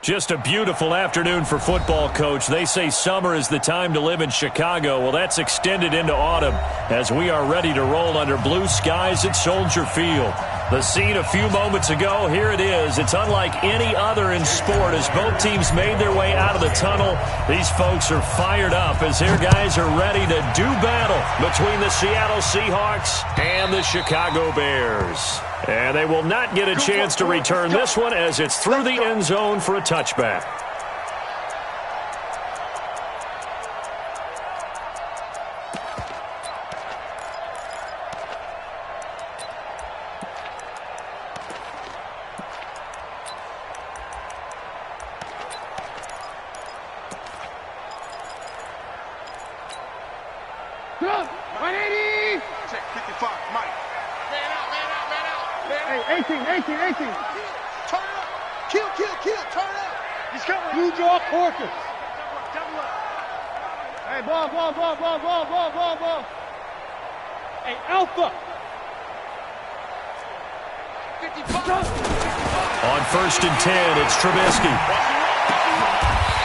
Just a beautiful afternoon for football, Coach. They say summer is the time to live in Chicago. Well, that's extended into autumn as we are ready to roll under blue skies at Soldier Field. The scene a few moments ago, here it is. It's unlike any other in sport as both teams made their way out of the tunnel. These folks are fired up as their guys are ready to do battle between the Seattle Seahawks and the Chicago Bears. And they will not get a chance to return this one as it's through the end zone for a touchback. Hey, Alpha! On 1st and 10, it's Trubisky.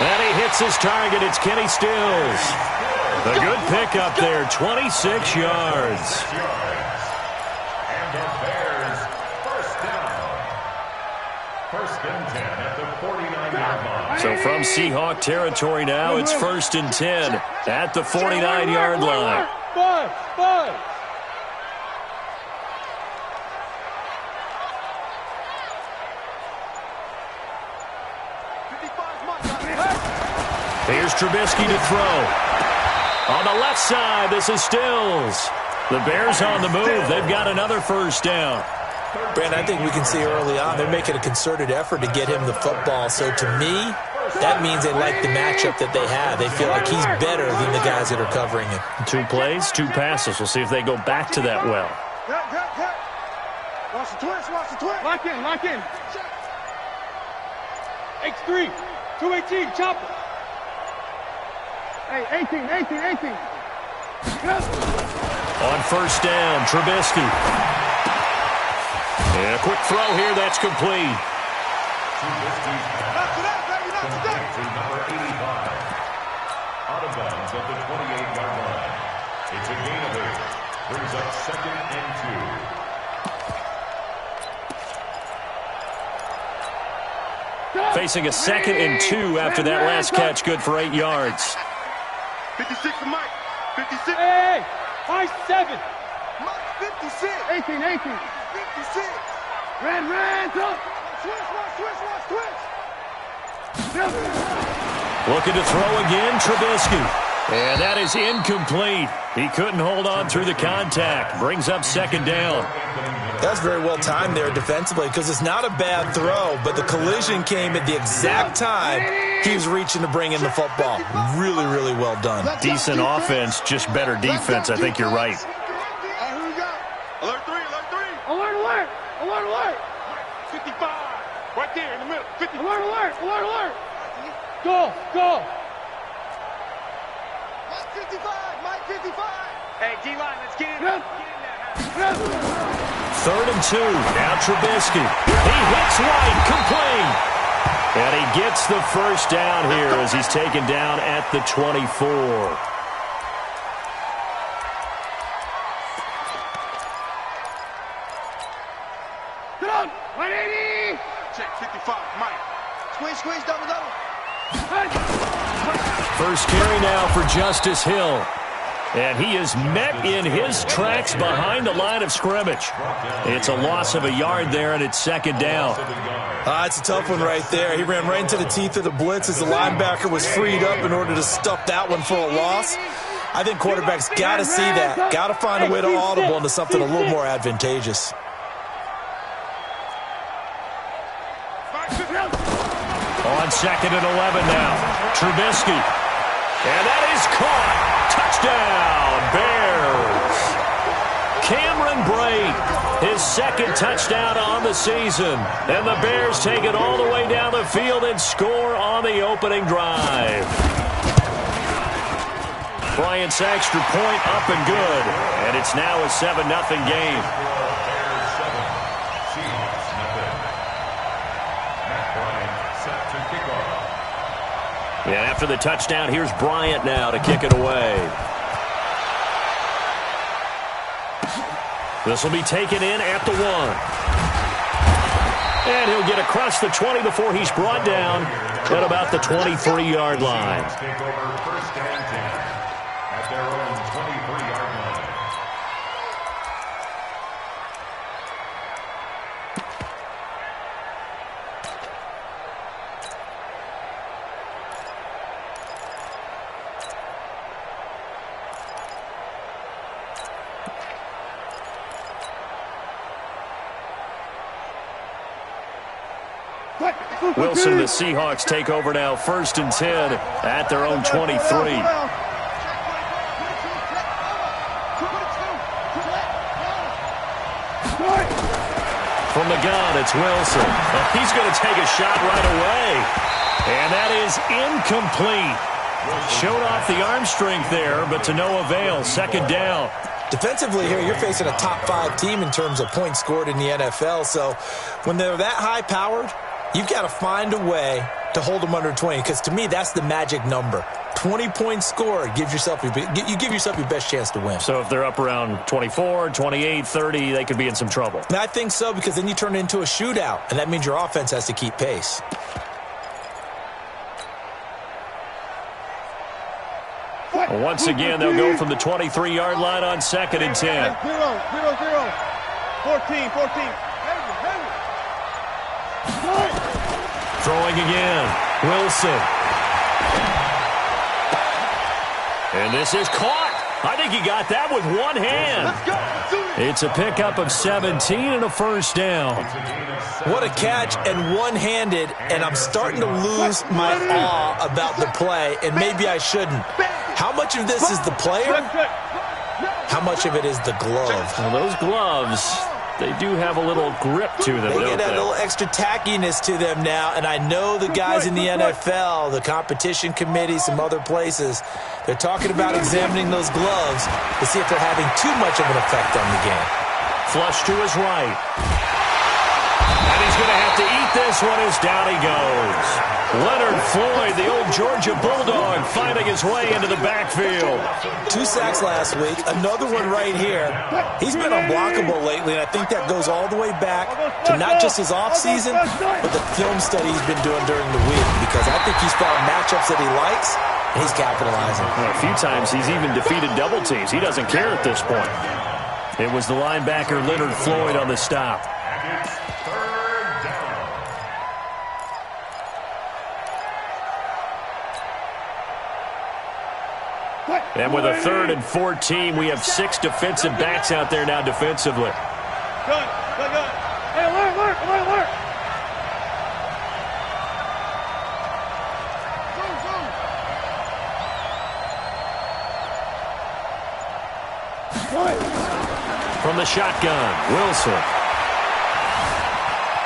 And he hits his target. It's Kenny Stills. A good pickup there, 26 yards. And the Bears, first down. 1st and 10 at the 49-yard line. So from Seahawk territory now, it's 1st and 10 at the 49-yard line. Five. Here's Trubisky to throw. On the left side, this is Stills. The Bears on the move. They've got another first down. Brent, I think we can see early on they're making a concerted effort to get him the football. So to me, that means they like the matchup that they have. They feel like he's better than the guys that are covering him. 2 plays, 2 passes. We'll see if they go back to that well. Watch the twist. Lock in. X3, 218, chopper. Hey, 18. On 1st down, Trubisky. And a quick throw here, that's complete. To number 85. Out of bounds at the 28-yard line. It's a gain of 8. Brings up 2nd and 2. Facing a 2nd and 2 after that last catch, good for 8 yards. 56 to Mike. 56. Hey, high 7. Mike, 56. 18. 56. Red, up. Switch. Looking to throw again, Trubisky. And that is incomplete. He couldn't hold on through the contact. Brings up 2nd down. That's very well timed there defensively because it's not a bad throw, but the collision came at the exact time he was reaching to bring in the football. Really, really well done. Decent offense, just better defense. I think you're right. Alert 3. Alert. 55. Right there in the middle. 50. Alert. Go. Mike 55. Hey, D-line, let's get in there. 3rd and 2. Now Trubisky. He hits right, complete. And he gets the first down here as he's taken down at the 24. Get on. 180. Check 55. Mike. Squeeze, double. First carry now for Justice Hill. And he is met in his tracks behind the line of scrimmage. It's a loss of a yard there, and it's 2nd down. It's a tough one right there. He ran right into the teeth of the blitz as the linebacker was freed up in order to stuff that one for a loss. I think quarterbacks got to see that. Got to find a way to audible into something a little more advantageous. On 2nd and 11 now. Trubisky. And that is caught. Touchdown, Bears. Cameron Brate, his 2nd touchdown on the season. And the Bears take it all the way down the field and score on the opening drive. Bryant's extra point up and good. And it's now a 7-0 game. Bears 7, Seahawks nothing. Matt Bryant set to kick off. And after the touchdown, here's Bryant now to kick it away. This will be taken in at the 1. And he'll get across the 20 before he's brought down at about the 23-yard line. Take over first and 10 at their own 23-yard line. Wilson and the Seahawks take over now, first and 10 at their own 23. From the gun, it's Wilson. He's going to take a shot right away. And that is incomplete. Showed off the arm strength there, but to no avail. Second down. Defensively here, you're facing a top-5 team in terms of points scored in the NFL. So when they're that high-powered, you've got to find a way to hold them under 20, because to me, that's the magic number. 20 points scored, you give yourself your best chance to win. So if they're up around 24, 28, 30, they could be in some trouble. And I think so, because then you turn it into a shootout, and that means your offense has to keep pace. Once again, they'll go from the 23-yard line on second and 10. 0, 0, 0. 14. Throwing again, Wilson. And this is caught. I think he got that with one hand. It's a pickup of 17 and a first down. What a catch, and one-handed, and I'm starting to lose my awe about the play, and maybe I shouldn't. How much of this is the player? How much of it is the glove? Well, those gloves, they do have a little grip to them, They don't get a they? little extra tackiness to them now, and I know the guys in the NFL, the competition committee, some other places, they're talking about examining those gloves to see if they're having too much of an effect on the game. Flush to his right. And he's going to have to eat this one as down he goes. Leonard Floyd, the old Georgia Bulldog, finding his way into the backfield. 2 sacks last week, another one right here. He's been unblockable lately, and I think that goes all the way back to not just his offseason, but the film study he's been doing during the week, because I think he's found matchups that he likes, and he's capitalizing. Well, a few times he's even defeated double teams. He doesn't care at this point. It was the linebacker Leonard Floyd on the stop. And with a 3rd and 14, we have 6 defensive backs out there now defensively. Gun. Hey, alert. From the shotgun, Wilson.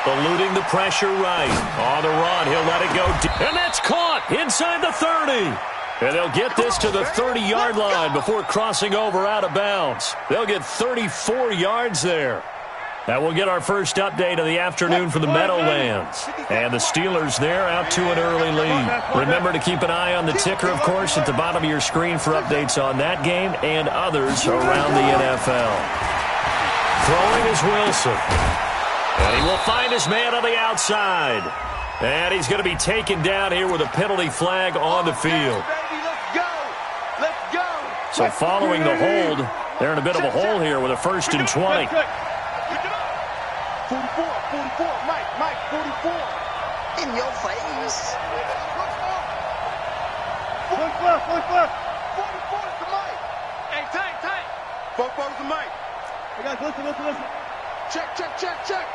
Eluding the pressure right. On the run, he'll let it go. And that's caught inside the 30. And they'll get this to the 30-yard line before crossing over out of bounds. They'll get 34 yards there. That will get our first update of the afternoon for the Meadowlands. And the Steelers there out to an early lead. Remember to keep an eye on the ticker, of course, at the bottom of your screen for updates on that game and others around the NFL. Throwing is Wilson. And he will find his man on the outside. And he's going to be taken down here with a penalty flag on the field. Let's go. So following the hold, they're in a bit of a hole here with a 1st and 20. 44, Mike, 44. In your face. Look left. 44 to Mike. Hey, tank. 44 to Mike. Hey, guys, listen. Check. Check.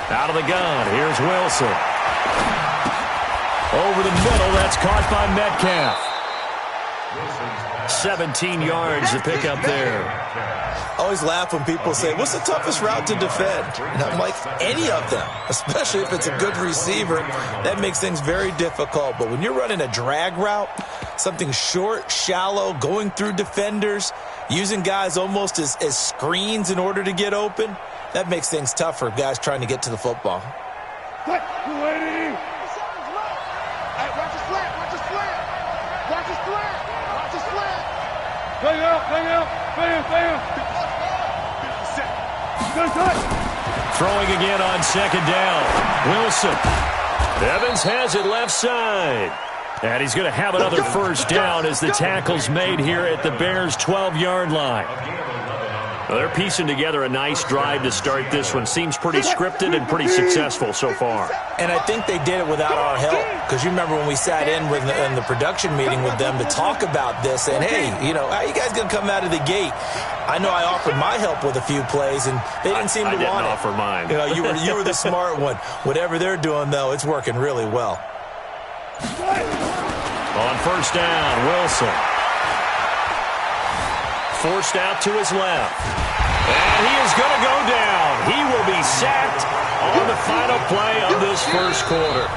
Out of the gun, here's Wilson. Over the middle, that's caught by Metcalf. 17 yards to pick up there. I always laugh when people say, what's the toughest route to defend? And I'm like, any of them, especially if it's a good receiver. That makes things very difficult. But when you're running a drag route, something short, shallow, going through defenders, using guys almost as screens in order to get open. That makes things tough for guys trying to get to the football. Hey, watch the slant, watch the slant. Watch the slant, watch the slant. Hang out, bam. Throwing again on second down. Wilson. Evans has it left side. And he's going to have another first down as the tackle's made here at the Bears' 12-yard line. Well, they're piecing together a nice drive to start this one. Seems pretty scripted and pretty successful so far. And I think they did it without our help, because you remember when we sat in the production meeting with them to talk about this, and hey, you know, how are you guys going to come out of the gate? I know I offered my help with a few plays, and they didn't seem to want it. I didn't offer mine. You know, you were the smart one. Whatever they're doing, though, it's working really well. On first down, Wilson. Forced out to his left. And he is going to go down. He will be sacked on the final play of this first quarter.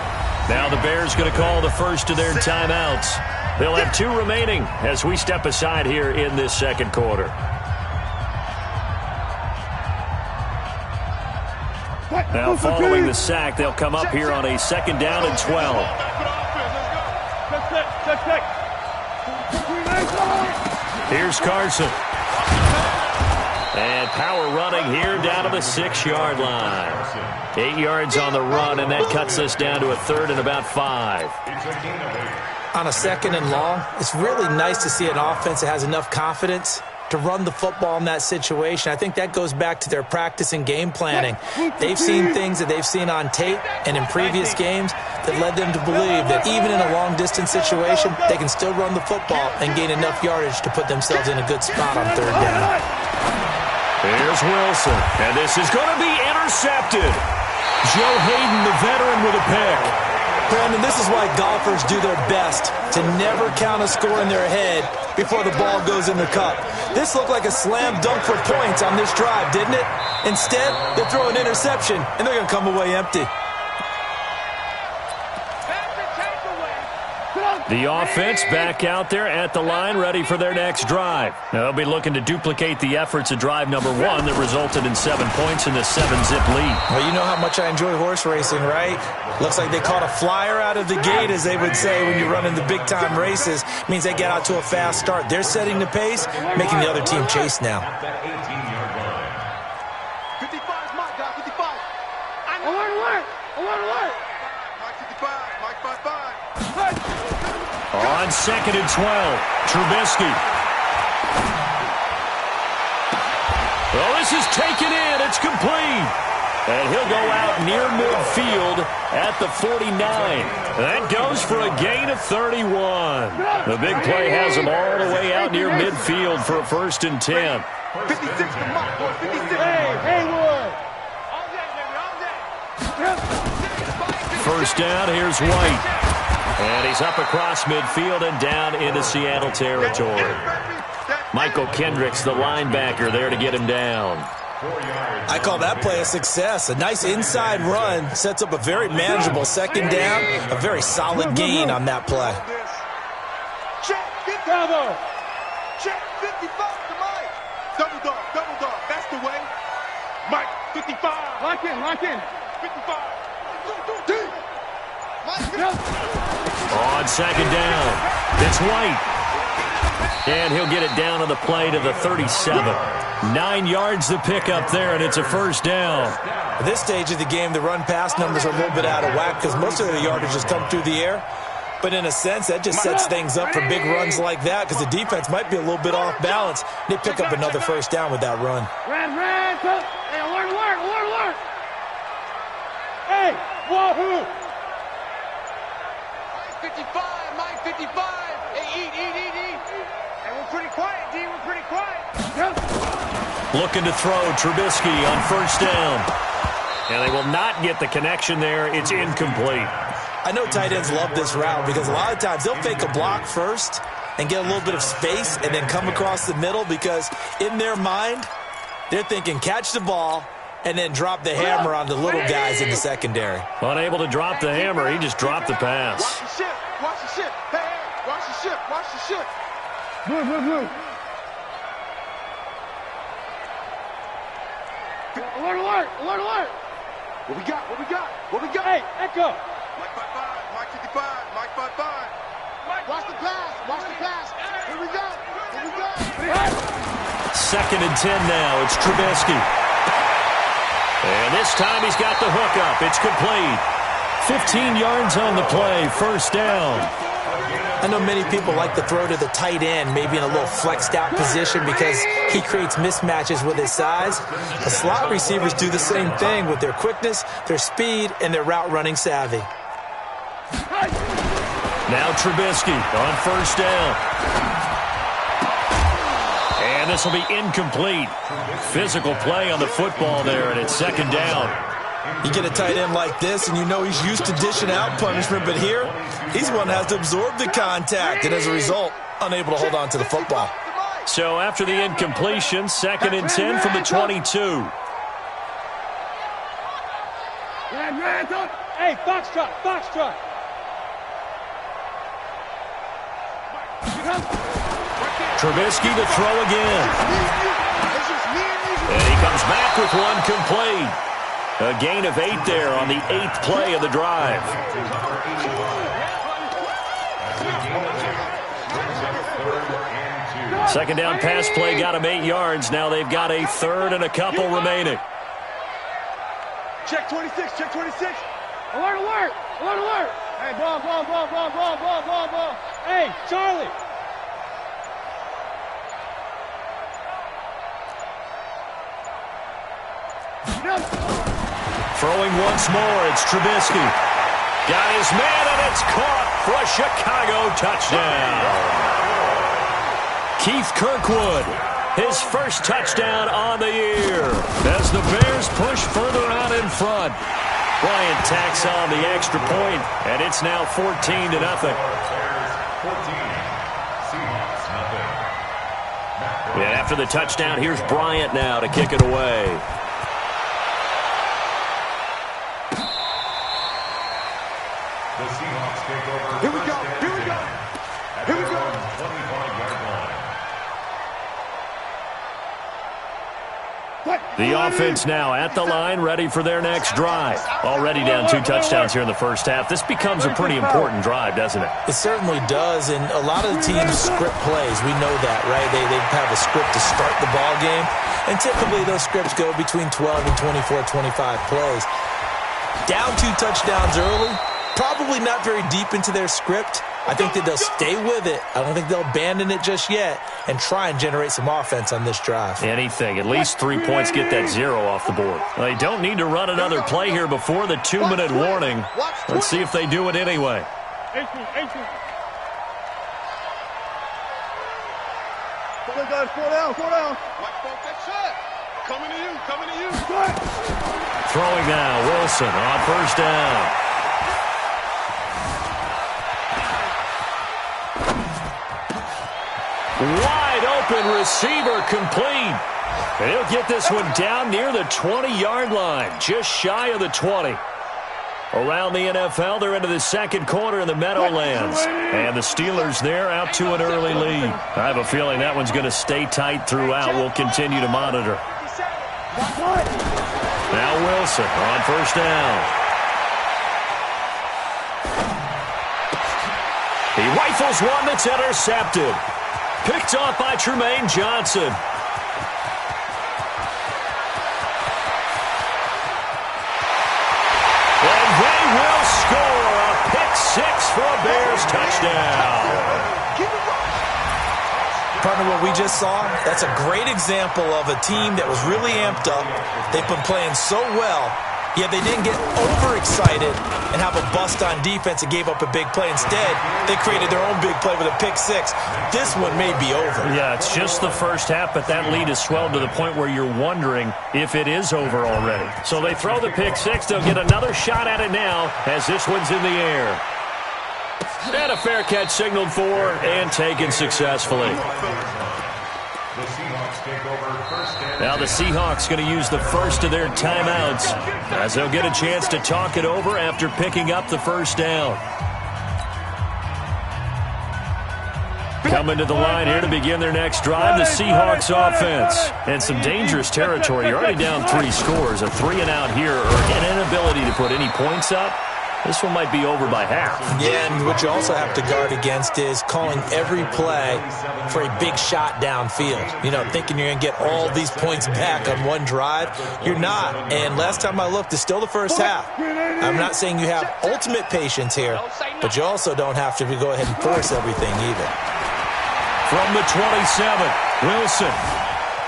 Now the Bears going to call the first of their timeouts. They'll have 2 remaining as we step aside here in this second quarter. Now following the sack, they'll come up here on a second down and 12. Here's Carson. And power running here down to the 6-yard line. 8 yards on the run, and that cuts us down to a third and about 5. On a second and long, it's really nice to see an offense that has enough confidence to run the football in that situation. I think that goes back to their practice and game planning. They've seen things that they've seen on tape and in previous games that led them to believe that even in a long-distance situation, they can still run the football and gain enough yardage to put themselves in a good spot on third down. Here's Wilson, and this is going to be intercepted. Joe Hayden, the veteran, with a pick. Brandon, this is why golfers do their best to never count a score in their head before the ball goes in the cup. This looked like a slam dunk for points on this drive, didn't it? Instead, they throw an interception, and they're going to come away empty. The offense back out there at the line, ready for their next drive. Now, they'll be looking to duplicate the efforts of drive number 1 that resulted in 7 points in the 7-zip lead. Well, you know how much I enjoy horse racing, right? Looks like they caught a flyer out of the gate, as they would say when you run in the big-time races. It means they get out to a fast start. They're setting the pace, making the other team chase now. 55 is Mike, guy, 55. Alert. Mike 55, Mike 55. On second and 12, Trubisky. Well, this is taken in. It's complete. And he'll go out near midfield at the 49. That goes for a gain of 31. The big play has him all the way out near midfield for a first and 10. 56 to Mike, 56. Hey, Haywood. All day, baby, all day. First down, here's White. And he's up across midfield and down into Seattle territory. Michael Kendricks, the linebacker, there to get him down. I call that play a success. A nice inside run sets up a very manageable second down. A very solid gain on that play. Check, get cover. Check, 55 to Mike. Double dog. That's the way. Mike, 55. Lock in. 55. On second down, it's White. And he'll get it down on the play to the 37. 9 yards to pick up there, and it's a first down. At this stage of the game, the run-pass numbers are a little bit out of whack because most of their yardage has come through the air. But in a sense, that just sets things up for big runs like that because the defense might be a little bit off balance. They pick up another first down with that run. Red. Hey, alert. Hey, wahoo. 55, Mike 55. Hey, eat. Hey, we're pretty quiet, D. We're pretty quiet. Looking to throw Trubisky on first down. And they will not get the connection there. It's incomplete. I know tight ends love this route because a lot of times they'll fake a block first and get a little bit of space and then come across the middle because in their mind, they're thinking catch the ball and then drop the hammer on the little guys in the secondary. Unable to drop the hammer, he just dropped the pass. Watch the ship. Hey, watch the ship. Watch the ship. Blue, blue, blue. Alert, alert, alert, alert. What we got? What we got? What we got? Hey, Echo. Mike 55, Mike 55, Mike 55. Watch the pass. Watch the pass. Here we go. Here we go. 2nd and 10 now. It's Trubisky. And this time he's got the hook up. It's complete. 15 yards on the play. First down. I know many people like to throw to the tight end, maybe in a little flexed out position because he creates mismatches with his size. The slot receivers do the same thing with their quickness, their speed, and their route running savvy. Now Trubisky on first down. And this will be incomplete. Physical play on the football there, and it's 2nd down. You get a tight end like this, and you know he's used to dishing out punishment, but here, he's the one that has to absorb the contact, and as a result, unable to hold on to the football. So after the incompletion, 2nd and 10 from the 22. Hey, Foxtrot, Foxtrot. Trubisky to throw again. And he comes back with one complete. A gain of 8 there on the 8th play of the drive. Second down pass play got him 8 yards. Now they've got a 3rd and a couple remaining. Check 26, check 26. Alert, alert, alert, alert. Hey, ball, ball, ball, ball, ball, ball, ball, ball. Hey, Charlie. Throwing once more, it's Trubisky. Got his man, and it's caught for a Chicago touchdown. Keith Kirkwood, his first touchdown on the year. As the Bears push further out in front. Bryant tacks on the extra point, and it's now 14-0. And after the touchdown, here's Bryant now to kick it away. Here we go, here we go, here we go. The offense now at the line, ready for their next drive. Already down 2 touchdowns here in the first half. This becomes a pretty important drive, doesn't it? It certainly does, and a lot of the teams script plays. We know that, right? They have a script to start the ball game, and typically those scripts go between 12 and 24, 25 plays. Down 2 touchdowns early, probably not very deep into their script. I think that they'll stay with it. I don't think they'll abandon it just yet and try and generate some offense on this drive. Anything. At least 3 points, get that 0 off the board. They don't need to run another play here before the 2-minute warning. Let's see if they do it anyway. 18. Four down. Coming to you. Throwing now, Wilson on first down. Wide open receiver complete. And he'll get this one down near the 20-yard line, just shy of the 20. Around the NFL, they're into the 2nd quarter in the Meadowlands. And the Steelers there out to an early lead. I have a feeling that one's going to stay tight throughout. We'll continue to monitor. Now Wilson on first down. He rifles one that's intercepted. Picked off by Tremaine Johnson. And they will score a pick-6 for a Bears touchdown. Partner, what we just saw, that's a great example of a team that was really amped up. They've been playing so well, yet they didn't get overexcited and have a bust on defense and gave up a big play. Instead, they created their own big play with a pick-6. This one may be over. Yeah, it's just the first half, but that lead has swelled to the point where you're wondering if it is over already. So they throw the pick-6. They'll get another shot at it now as this one's in the air. And a fair catch signaled for and taken successfully. Now the Seahawks going to use the first of their timeouts as they'll get a chance to talk it over after picking up the first down. Coming to the line here to begin their next drive, the Seahawks offense. And some dangerous territory. You're already down 3 scores. A 3-and-out here, or an inability to put any points up. This one might be over by half. Yeah, and what you also have to guard against is calling every play for a big shot downfield. You know, thinking you're going to get all these points back on one drive. You're not. And last time I looked, it's still the first half. I'm not saying you have ultimate patience here, but you also don't have to go ahead and force everything either. From the 27, Wilson.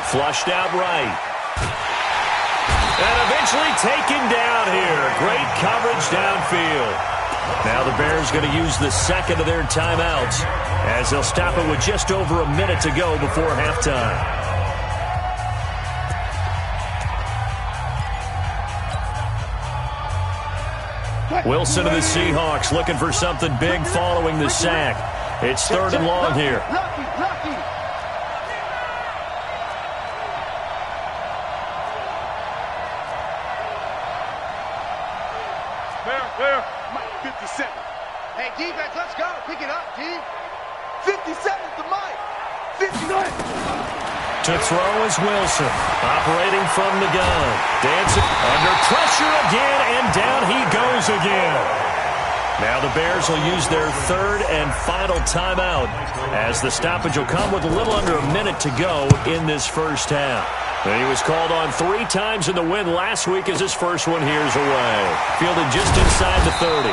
Flushed out right. And eventually taken down here. Great coverage downfield. Now the Bears going to use the second of their timeouts as they'll stop it with just over a minute to go before halftime. Wilson of the Seahawks looking for something big following the sack. It's 3rd and long here. Clear. 57. Hey, defense, let's go. Pick it up, G. 57 to Mike. 59. To throw is Wilson, operating from the gun. Dancing under pressure again, and down he goes again. Now the Bears will use their 3rd and final timeout as the stoppage will come with a little under a minute to go in this first half. And he was called on 3 times in the win last week as his first one here's away. Fielded just inside the 30.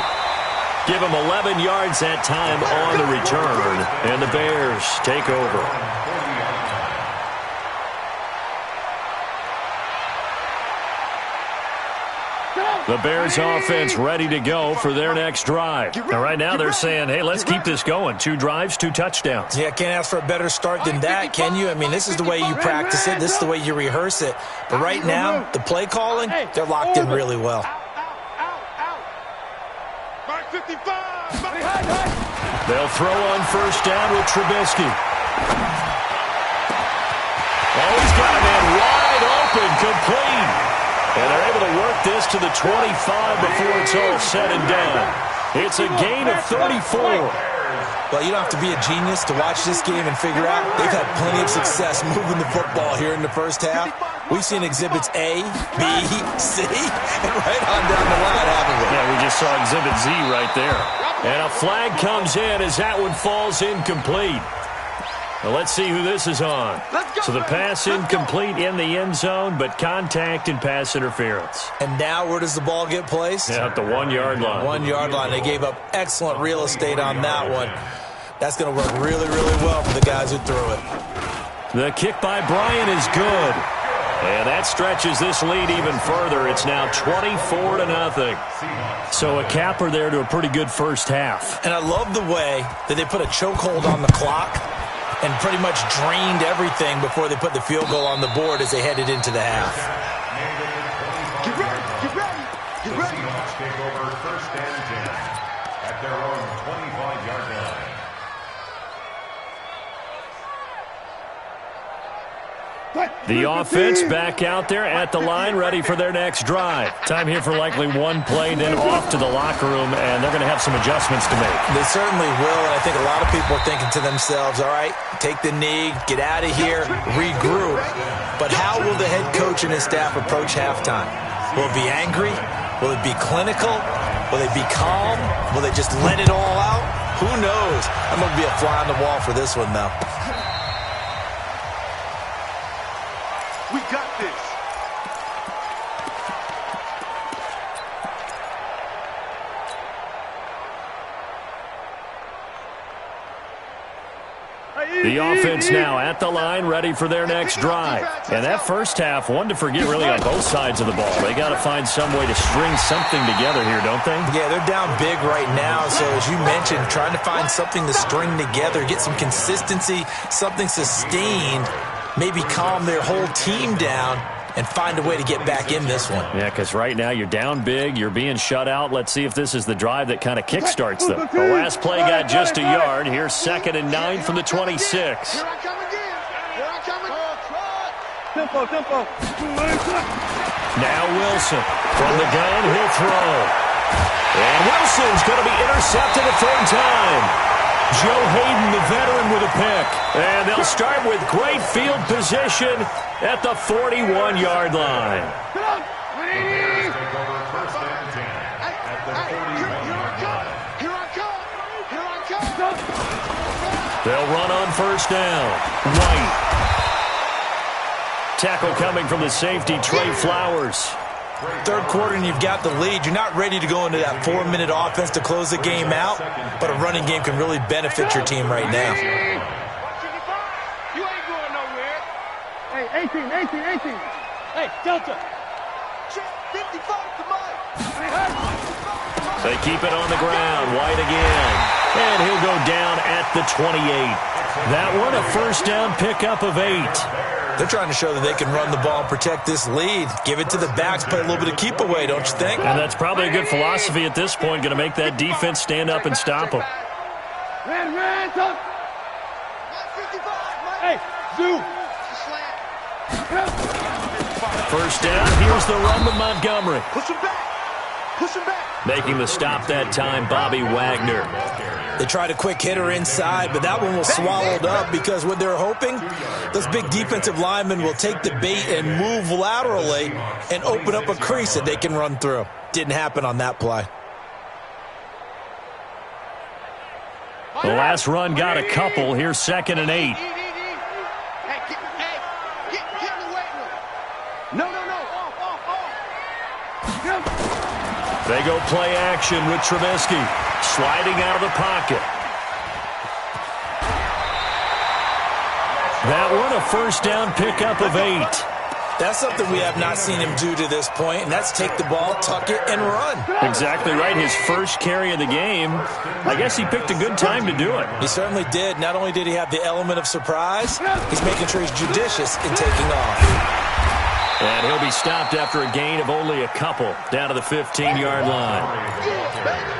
Give him 11 yards that time on the return, and the Bears take over. The Bears offense ready to go for their next drive. Now, right now they're saying, hey, let's keep this going. 2 drives, 2 touchdowns. Yeah, can't ask for a better start than that, can you? I mean, this is the way you practice it. This is the way you rehearse it. But right now, the play calling, they're locked in really well. They'll throw on first down with Trubisky. Oh, he's got a man wide open, complete. And they're able to work this to the 25 before it's all said and done. It's a gain of 34. Well, you don't have to be a genius to watch this game and figure out they've had plenty of success moving the football here in the first half. We've seen exhibits A, B, C, and right on down the line, haven't we? Yeah, we just saw exhibit Z right there. And a flag comes in as that one falls incomplete. Well, let's see who this is on. So the pass incomplete in the end zone, but contact and pass interference. And now where does the ball get placed? Yeah, at the 1-yard line. 1-yard line. They gave up excellent real estate on that one. That's going to work really, really well for the guys who threw it. The kick by Bryant is good. And that stretches this lead even further. It's now 24-0. So a capper there to a pretty good first half. And I love the way that they put a chokehold on the clock and pretty much drained everything before they put the field goal on the board as they headed into the half. Get ready, get ready, get ready. Seahawks take over 1st and 10 at their own 25-yard line. The offense back out there at the line, ready for their next drive. Time here for likely one play, then off to the locker room, and they're going to have some adjustments to make. They certainly will, and I think a lot of people are thinking to themselves, all right, take the knee, get out of here, regroup. But how will the head coach and his staff approach halftime? Will it be angry? Will it be clinical? Will they be calm? Will they just let it all out? Who knows? I'm going to be a fly on the wall for this one, though. We got this. The offense now at the line, ready for their next drive. And that first half, one to forget really on both sides of the ball. They got to find some way to string something together here, don't they? Yeah, they're down big right now. So as you mentioned, trying to find something to string together, get some consistency, something sustained, maybe calm their whole team down and find a way to get back in this one. Yeah, because right now you're down big, you're being shut out. Let's see if this is the drive that kind of kickstarts them. The last play got just a yard. Here's 2nd and 9 from the 26. Here I come again. Here I come again. Tempo. Now Wilson from the gun, he'll throw. And Wilson's going to be intercepted a 3rd time. Joe Hayden, the veteran, with a pick. And they'll start with great field position at the 41-yard line. They'll run on first down. White. Tackle coming from the safety, Trey Flowers. Third quarter and you've got the lead. You're not ready to go into that 4-minute offense to close the game out, but a running game can really benefit your team right now. You ain't going nowhere. Hey, 18. Hey, Delta. 55 to Mike. They keep it on the ground. White again. And he'll go down at the 28. That one a first down pickup of 8. They're trying to show that they can run the ball and protect this lead. Give it to the backs, play a little bit of keep away, don't you think? And that's probably a good philosophy at this point, going to make that defense stand up and stop them. Hey, Zoo. First down, here's the run to Montgomery. Push him back. Making the stop that time, Bobby Wagner. They tried a quick hitter inside, but that one was swallowed up because what they're hoping, those big defensive linemen will take the bait and move laterally and open up a crease that they can run through. Didn't happen on that play. The last run got a couple. Here's 2nd and 8. They go play action with Trubisky. Sliding out of the pocket. That one a first down pickup of 8. That's something we have not seen him do to this point, and that's take the ball, tuck it, and run. Exactly right. His first carry of the game. I guess he picked a good time to do it. He certainly did. Not only did he have the element of surprise, he's making sure he's judicious in taking off. And he'll be stopped after a gain of only a couple down to the 15-yard line.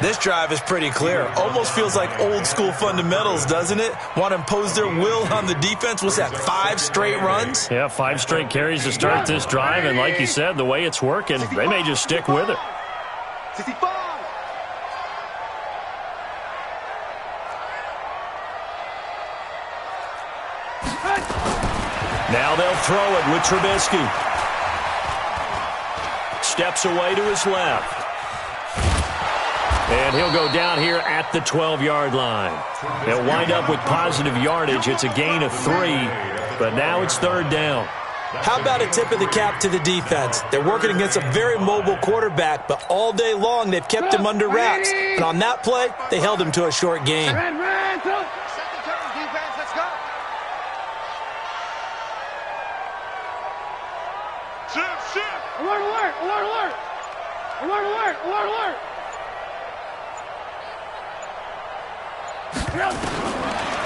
This drive is pretty clear. Almost feels like old-school fundamentals, doesn't it? Want to impose their will on the defense. What's that, 5 straight runs? Yeah, 5 straight carries to start this drive. And like you said, the way it's working, they may just stick with it. 65. Now they'll throw it with Trubisky. Steps away to his left. And he'll go down here at the 12-yard line. They'll wind up with positive yardage. It's a gain of 3, but now it's 3rd down. How about a tip of the cap to the defense? They're working against a very mobile quarterback, but all day long they've kept him under wraps. And on that play, they held him to a short gain. Alert!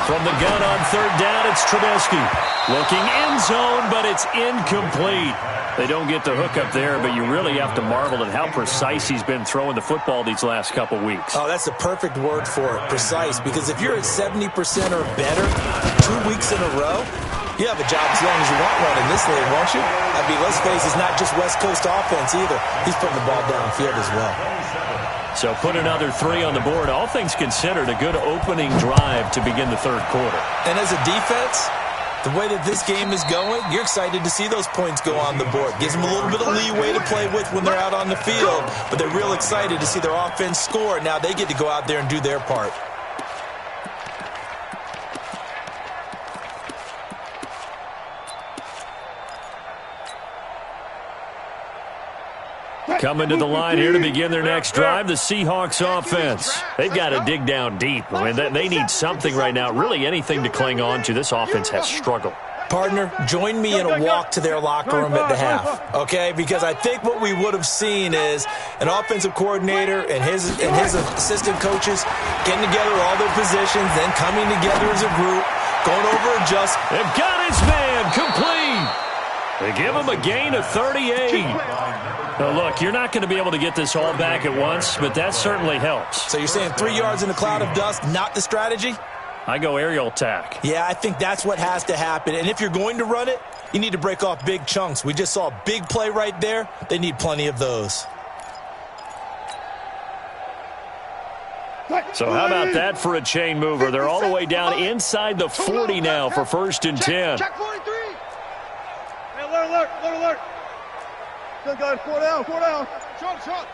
From the gun on 3rd down, it's Trubisky. Looking end zone, but it's incomplete. They don't get the hook up there, but you really have to marvel at how precise he's been throwing the football these last couple weeks. Oh, that's the perfect word for it, precise, because if you're at 70% or better 2 weeks in a row, you have a job as long as you want one in this league, won't you? I mean, let's face it, it's not just West Coast offense either. He's putting the ball downfield as well. So put another 3 on the board. All things considered, a good opening drive to begin the 3rd quarter. And as a defense, the way that this game is going, you're excited to see those points go on the board. Gives them a little bit of leeway to play with when they're out on the field, but they're real excited to see their offense score. Now they get to go out there and do their part. Coming to the line here to begin their next drive, the Seahawks offense. They've got to dig down deep. I mean, they need something right now, really anything to cling on to. This offense has struggled. Partner, join me in a walk to their locker room at the half, okay? Because I think what we would have seen is an offensive coordinator and his assistant coaches getting together all their positions, then coming together as a group, going over adjustments. They've got his man complete. They give him a gain of 38. Now, look, you're not going to be able to get this all back at once, but that certainly helps. So you're saying 3 yards in a cloud of dust, not the strategy? I go aerial attack. Yeah, I think that's what has to happen. And if you're going to run it, you need to break off big chunks. We just saw a big play right there. They need plenty of those. So how about that for a chain mover? They're all the way down inside the 40 now for 1st and 10. Check 43. Hey, alert. Good, guys. 4 down. Short.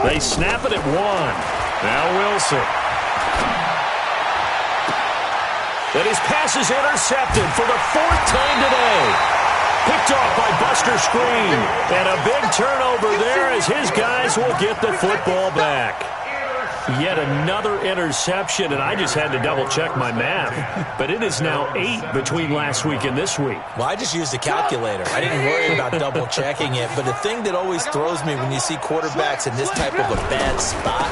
They snap it at 1. Now Wilson. And his pass is intercepted for the 4th time today. Picked off by Buster Screen. And a big turnover there as his guys will get the football back. Yet another interception, and I just had to double-check my math. But it is now 8 between last week and this week. Well, I just used a calculator. I didn't worry about double-checking it. But the thing that always throws me when you see quarterbacks in this type of a bad spot,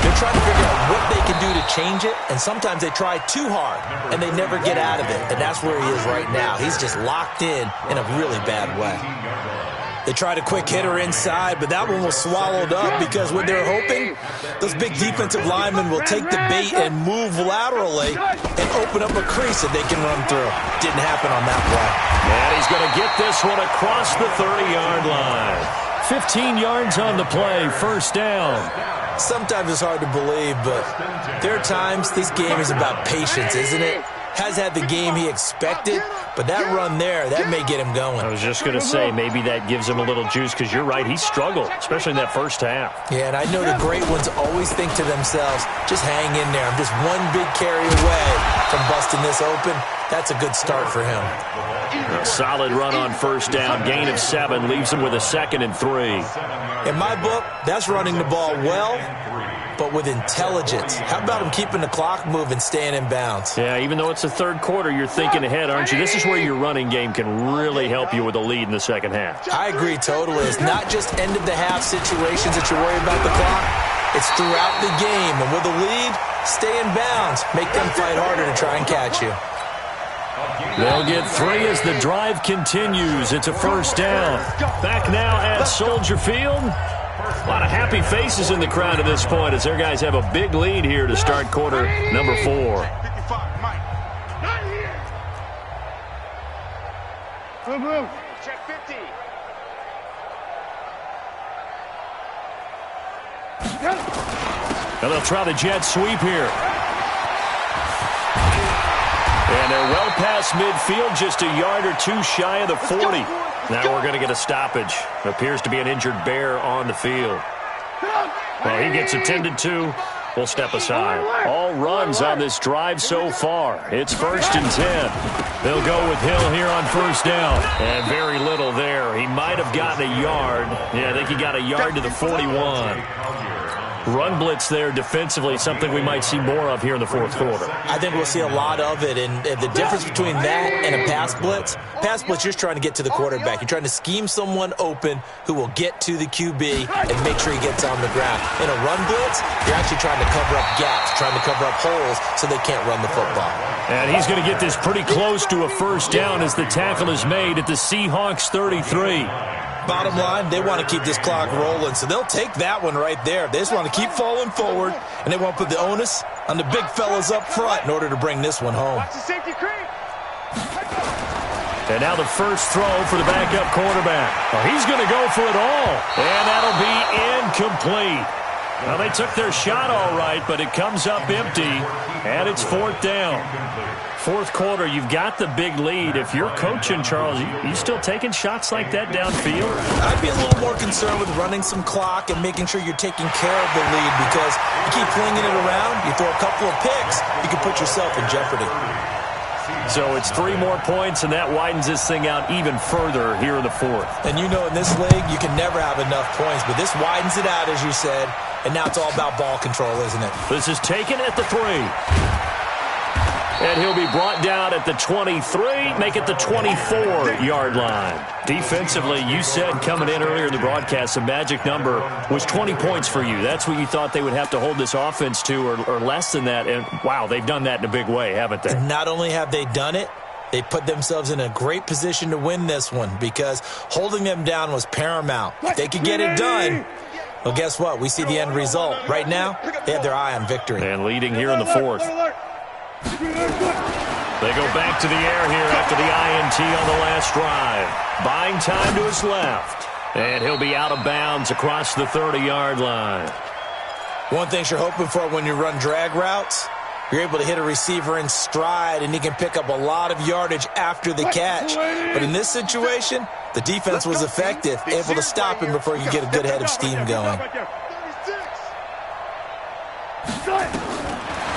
they're trying to figure out what they can do to change it, and sometimes they try too hard, and they never get out of it. And that's where he is right now. He's just locked in a really bad way. They tried a quick hitter inside, but that one was swallowed up because what they're hoping, those big defensive linemen will take the bait and move laterally and open up a crease that they can run through. Didn't happen on that play. And he's going to get this one across the 30-yard line. 15 yards on the play, 1st down. Sometimes it's hard to believe, but there are times this game is about patience, isn't it? Has had the game he expected, but that run there, that may get him going. I was just going to say, maybe that gives him a little juice, because you're right, he struggled, especially in that first half. Yeah, and I know the great ones always think to themselves, just hang in there. I'm just one big carry away from busting this open. That's a good start for him. A solid run on 1st down, gain of 7, leaves him with a 2nd and 3. In my book, that's running the ball well, but with intelligence. How about him keeping the clock moving, staying in bounds? Yeah, even though it's the 3rd quarter, you're thinking ahead, aren't you? This is where your running game can really help you with a lead in the 2nd half. I agree totally. It's not just end-of-the-half situations that you worry about the clock. It's throughout the game. And with a lead, stay in bounds. Make them fight harder to try and catch you. They'll get 3 as the drive continues. It's a 1st down. Back now at Soldier Field. A lot of happy faces in the crowd at this point as their guys have a big lead here to start quarter number 4. Check 50. Now they'll try the jet sweep here. And they're well past midfield, just a yard or 2 shy of the 40. Now we're going to get a stoppage. Appears to be an injured bear on the field. Well, he gets attended to. We'll step aside. All runs on this drive so far. It's 1st and 10. They'll go with Hill here on 1st down. And very little there. He might have gotten a yard. Yeah, I think he got a yard to the 41. Run blitz there defensively, something we might see more of here in the 4th quarter. I think we'll see a lot of it, and the difference between that and a pass blitz, you're just trying to get to the quarterback. You're trying to scheme someone open who will get to the QB and make sure he gets on the ground. In a run blitz, you're actually trying to cover up gaps, trying to cover up holes so they can't run the football. And he's going to get this pretty close to a 1st down as the tackle is made at the Seahawks 33. Bottom line, they want to keep this clock rolling, so they'll take that one right there. They just want to keep falling forward, and they want to put the onus on the big fellas up front in order to bring this one home. Watch the safety creep. And now the first throw for the backup quarterback. Oh, he's going to go for it all, and that'll be incomplete. Well, they took their shot all right, but it comes up empty, and it's 4th down. 4th quarter, you've got the big lead. If you're coaching, Charles, you still taking shots like that downfield? I'd be a little more concerned with running some clock and making sure you're taking care of the lead, because you keep flinging it around, you throw a couple of picks, you can put yourself in jeopardy. So it's 3 more points, and that widens this thing out even further here in the 4th. And you know in this league, you can never have enough points, but this widens it out, as you said, and now it's all about ball control, isn't it? This is taken at the 3. And he'll be brought down at the 23, make it the 24-yard line. Defensively, you said coming in earlier in the broadcast, the magic number was 20 points for you. That's what you thought they would have to hold this offense to, or less than that. And, wow, they've done that in a big way, haven't they? And not only have they done it, they put themselves in a great position to win this one, because holding them down was paramount. If they could get it done, well, guess what? We see the end result. Right now, they have their eye on victory. And leading here in the 4th. They go back to the air here after the INT on the last drive. Buying time to his left. And he'll be out of bounds across the 30-yard line. One thing you're hoping for when you run drag routes, you're able to hit a receiver in stride, and he can pick up a lot of yardage after the catch. But in this situation, the defense was effective, able to stop him before he could get a good head of steam going.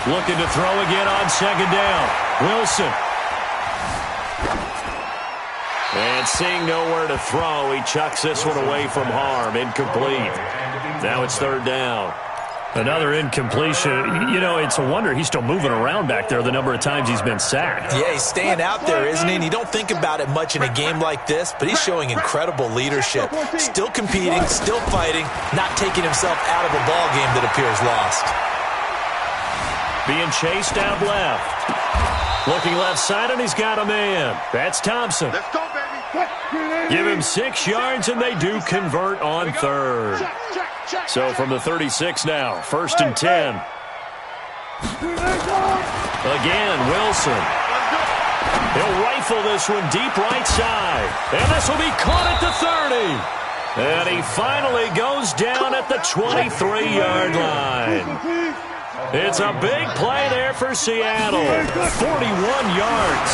Looking to throw again on second down. Wilson. And seeing nowhere to throw, he chucks this one away from harm. Incomplete. Now it's third down. Another incompletion. You know, it's a wonder he's still moving around back there the number of times he's been sacked. Yeah, he's staying out there, isn't he? And you don't think about it much in a game like this, but he's showing incredible leadership. Still competing, still fighting, not taking himself out of a ball game that appears lost. Being chased out left. Looking left side, and he's got a man. That's Thompson. Let's go, baby. Give him 6 yards, and they do convert on third. So from the 36 now, first and 10. Again, Wilson. He'll rifle this one deep right side. And this will be caught at the 30. And he finally goes down at the 23-yard line. It's a big play there for Seattle. 41 yards.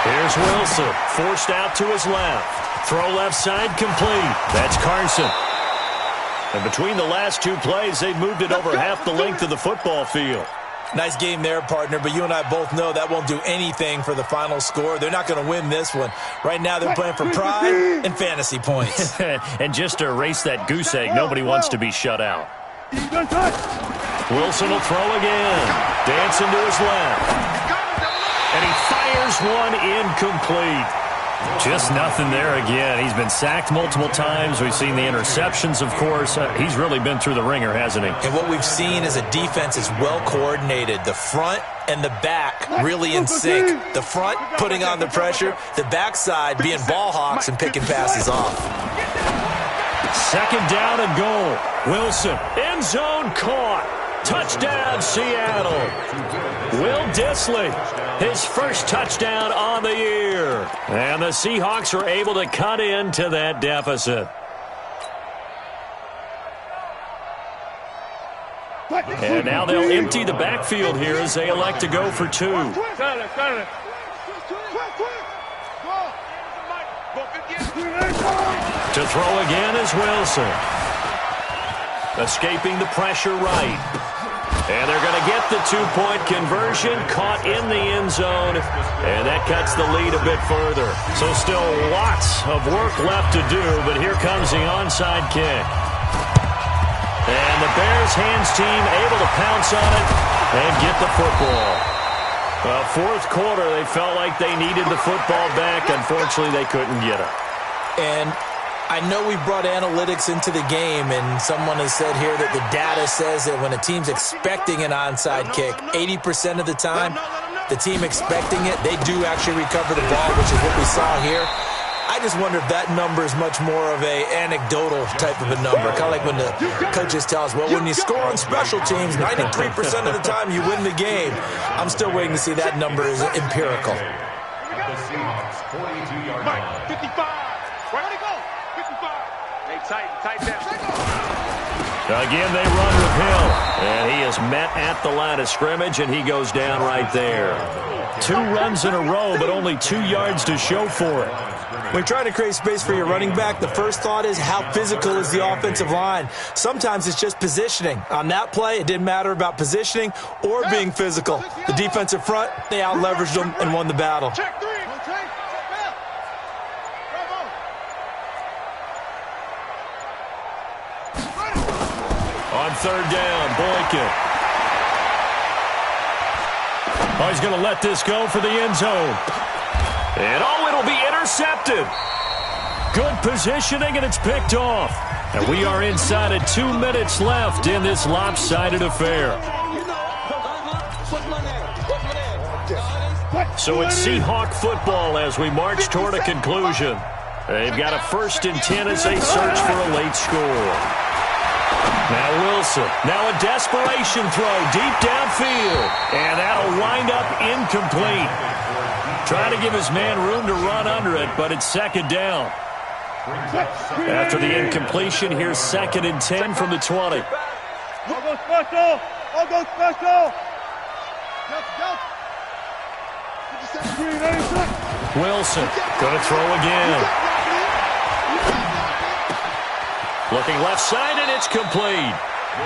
Here's Wilson, forced out to his left. Throw left side complete. That's Carson. And between the last two plays, they've moved it over half the length of the football field. Nice game there, partner, but you and I both know that won't do anything for the final score. They're not going to win this one. Right now, they're playing for pride and fantasy points. And just to erase that goose egg, nobody wants to be shut out. Wilson will throw again. Dancing to his left. And he fires one incomplete. Just nothing there again. He's been sacked multiple times. We've seen the interceptions, of course. He's really been through the ringer, hasn't he? And what we've seen is a defense is well coordinated. The front and the back really in sync. The front putting on the pressure. The backside being ball hawks and picking passes off. Second down and goal. Wilson, end zone caught. Touchdown, Seattle. Will Dissly, his first touchdown on the year. And the Seahawks are able to cut into that deficit. And now they'll empty the backfield here as they elect to go for two. To throw again is Wilson. Escaping the pressure right. And they're going to get the two-point conversion, caught in the end zone, and that cuts the lead a bit further. So still lots of work left to do, but here comes the onside kick. And the Bears hands team able to pounce on it and get the football. Fourth quarter, they felt like they needed the football back. Unfortunately, they couldn't get it. And I know we brought analytics into the game, and someone has said here that the data says that when a team's expecting an onside kick, 80% of the time, the team expecting it, they do actually recover the ball, which is what we saw here. I just wonder if that number is much more of a anecdotal type of a number, kind of like when the coaches tell us, well, when you score on special teams, 93% of the time you win the game. I'm still waiting to see that number is empirical. The Seahawks 42-yard line. 55. Where to go? 55. Hey, tight down. Again, they run with Hill. And he is met at the line of scrimmage, and he goes down right there. 2 runs in a row, but only 2 yards to show for it. When you're trying to create space for your running back, the first thought is how physical is the offensive line. Sometimes it's just positioning. On that play, it didn't matter about positioning or being physical. The defensive front, they out-leveraged them and won the battle. Check 3. On third down, Boykin. Oh, he's going to let this go for the end zone. And it'll be intercepted. Good positioning, and it's picked off. And we are inside of 2 minutes left in this lopsided affair. So it's Seahawk football as we march toward a conclusion. They've got a 1st and 10 as they search for a late score. Now Wilson. Now a desperation throw deep downfield. And that'll wind up incomplete. Trying to give his man room to run under it, but it's second down. After the incompletion, here's 2nd and 10 from the 20. I'll go special. I'll go special. Wilson going to throw again. Looking left side, and it's complete.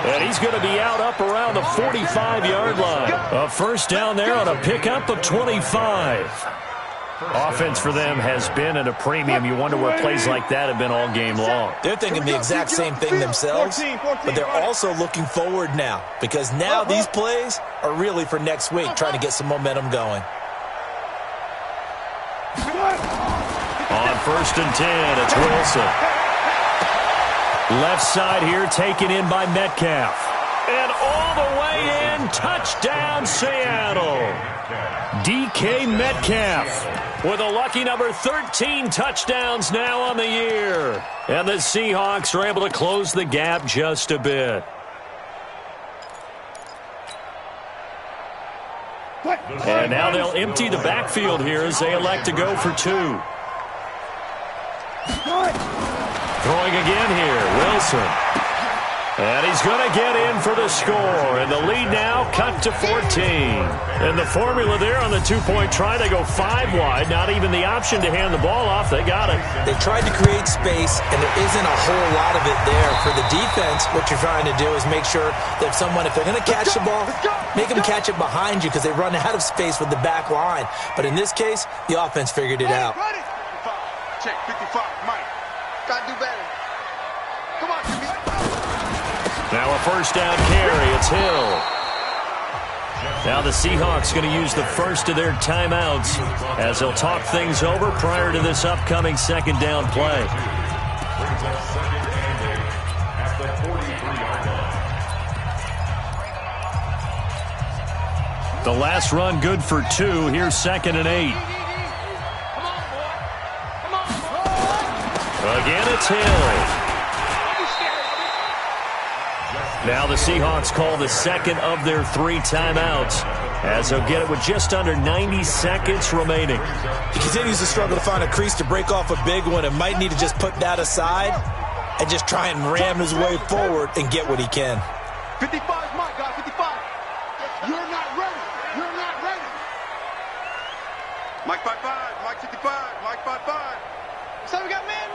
And he's going to be out up around the 45-yard line. A first down there on a pickup of 25. Offense for them has been at a premium. You wonder where plays like that have been all game long. They're thinking the exact same thing themselves, but they're also looking forward now because now these plays are really for next week, trying to get some momentum going. On 1st and 10, it's Wilson. Left side here taken in by Metcalf. And all the way in, touchdown Seattle. DK Metcalf with a lucky number 13 touchdowns now on the year. And the Seahawks are able to close the gap just a bit. And now they'll empty the backfield here as they elect to go for 2. Throwing again here, Wilson. And he's going to get in for the score. And the lead now cut to 14. And the formula there on the 2-point try, they go 5 wide. Not even the option to hand the ball off. They got it. They tried to create space, and there isn't a whole lot of it there. For the defense, what you're trying to do is make sure that if they're going to catch the ball, make them catch it behind you because they run out of space with the back line. But in this case, the offense figured it out. Check 55, Mike. Gotta do better. Come on, Jimmy. Now a first down carry. It's Hill. Now the Seahawks going to use the first of their timeouts as they'll talk things over prior to this upcoming second down play. Brings up 2nd and 8 at the 43-yard line. The last run good for 2. Here's 2nd and 8. Again, it's Hill. Now the Seahawks call the second of their 3 timeouts as they'll get it with just under 90 seconds remaining. He continues to struggle to find a crease to break off a big one and might need to just put that aside and just try and ram his way forward and get what he can. 55 is my guy, 55. You're not ready. You're not ready. Mike 55, Mike 55, Mike 55. So we got man.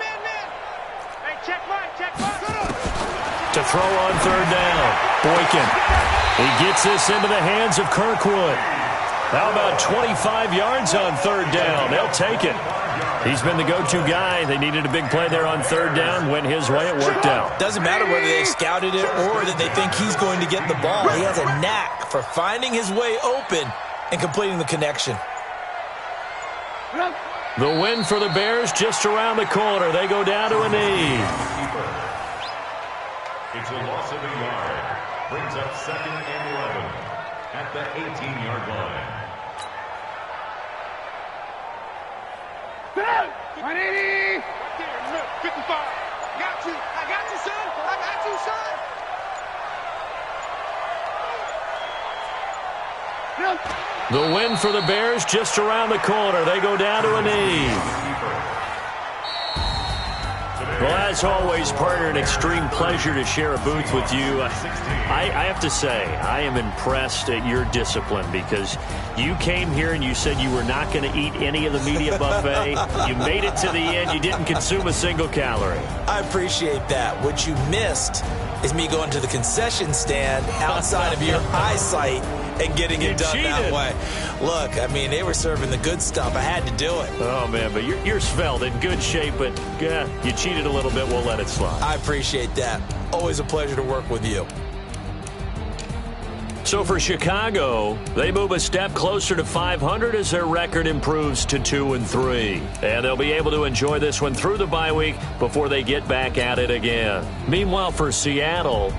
Hey, check Mike. To throw on 3rd down, Boykin. He gets this into the hands of Kirkwood. How about 25 yards on 3rd down? They'll take it. He's been the go-to guy. They needed a big play there on 3rd down. Went his way. It worked out. Doesn't matter whether they scouted it or that they think he's going to get the ball. He has a knack for finding his way open and completing the connection. The win for the Bears just around the corner. They go down to a knee. It's a loss of a yard. Brings up 2nd and 11 at the 18-yard line. 180. 55. Got you. I got you, son. I got you, son. The win for the Bears just around the corner. They go down to a knee. Well, as always, partner, an extreme pleasure to share a booth with you. I have to say, I am impressed at your discipline because you came here and you said you were not going to eat any of the media buffet. You made it to the end. You didn't consume a single calorie. I appreciate that. What you missed is me going to the concession stand outside of your eyesight and getting it done that way. Look, I mean, they were serving the good stuff. I had to do it. Oh, man, but you're svelte, in good shape, but you cheated a little bit. We'll let it slide. I appreciate that. Always a pleasure to work with you. So for Chicago, they move a step closer to 500 as their record improves to 2-3. And they'll be able to enjoy this one through the bye week before they get back at it again. Meanwhile, for Seattle,